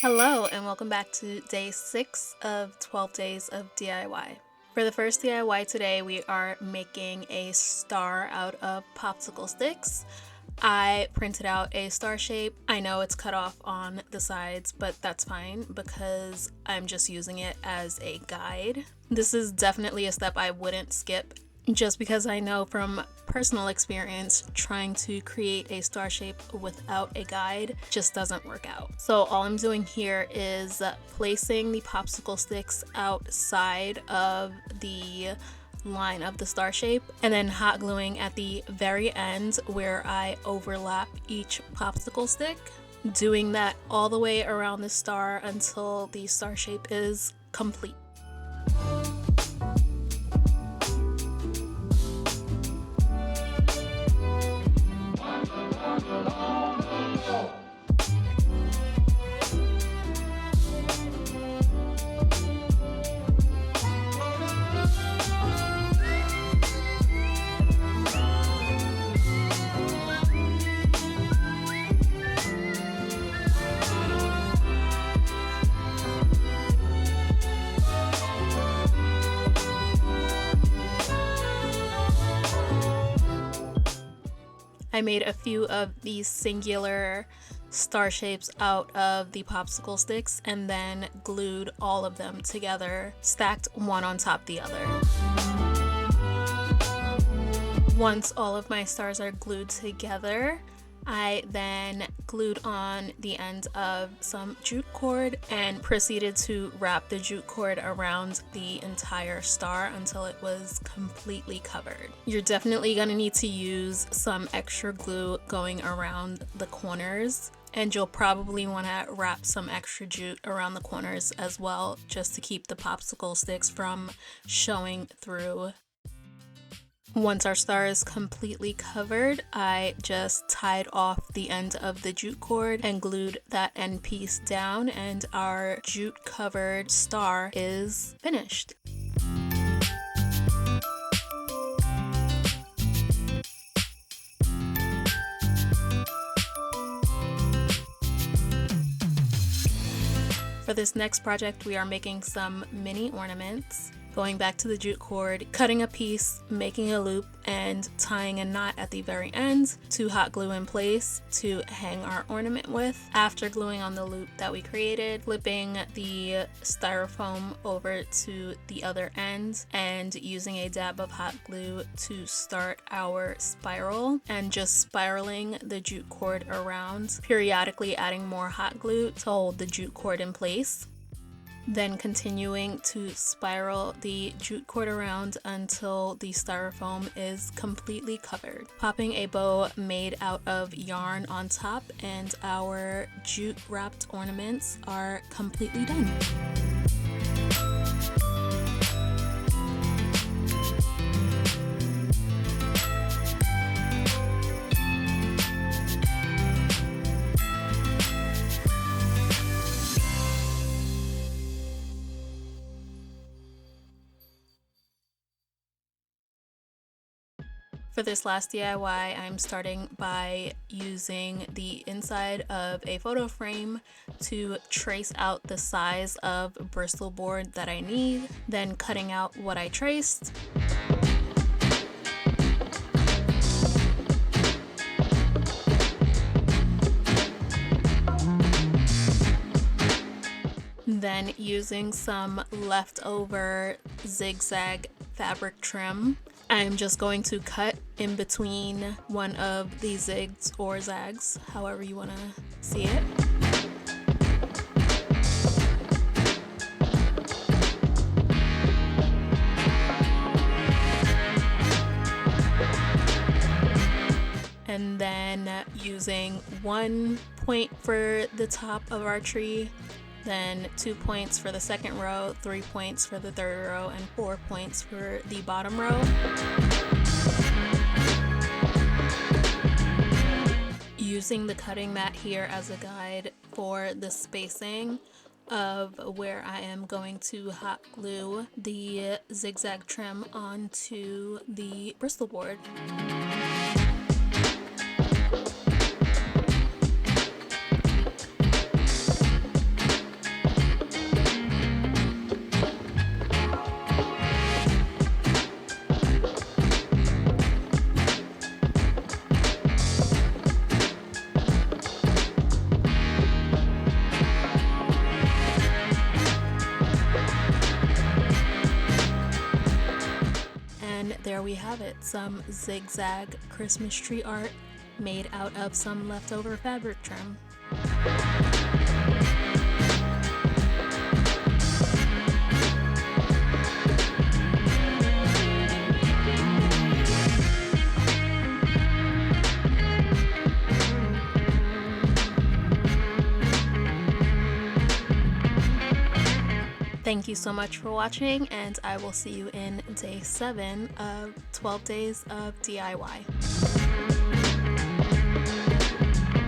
Hello and welcome back to day 6 of 12 days of DIY. For the first DIY today, we are making a star out of popsicle sticks. I printed out a star shape. I know it's cut off on the sides, but that's fine because I'm just using it as a guide. This is definitely a step I wouldn't skip, just because I know from personal experience trying to create a star shape without a guide just doesn't work out. So all I'm doing here is placing the popsicle sticks outside of the line of the star shape and then hot gluing at the very end where I overlap each popsicle stick, doing that all the way around the star until the star shape is complete. I made a few of these singular star shapes out of the popsicle sticks and then glued all of them together, stacked one on top of the other. Once all of my stars are glued together, I then glued on the end of some jute cord and proceeded to wrap the jute cord around the entire star until it was completely covered. You're definitely going to need to use some extra glue going around the corners, and you'll probably want to wrap some extra jute around the corners as well, just to keep the popsicle sticks from showing through. Once our star is completely covered, I just tied off the end of the jute cord and glued that end piece down, and our jute covered star is finished. For this next project, we are making some mini ornaments. Going back to the jute cord, cutting a piece, making a loop, and tying a knot at the very end to hot glue in place to hang our ornament with. After gluing on the loop that we created, flipping the styrofoam over to the other end and using a dab of hot glue to start our spiral, and just spiraling the jute cord around, periodically adding more hot glue to hold the jute cord in place. Then continuing to spiral the jute cord around until the styrofoam is completely covered. Popping a bow made out of yarn on top, and our jute wrapped ornaments are completely done. For this last DIY, I'm starting by using the inside of a photo frame to trace out the size of Bristol board that I need, then cutting out what I traced. Then using some leftover zigzag fabric trim, I'm just going to cut in between one of the zigs or zags, however you want to see it. And then using 1 point for the top of our tree, then 2 points for the second row, 3 points for the third row, and 4 points for the bottom row. Using the cutting mat here as a guide for the spacing of where I am going to hot glue the zigzag trim onto the Bristol board. there we have it, some zigzag Christmas tree art made out of some leftover fabric trim. Thank you so much for watching, and I will see you in day 7 of 12 days of DIY.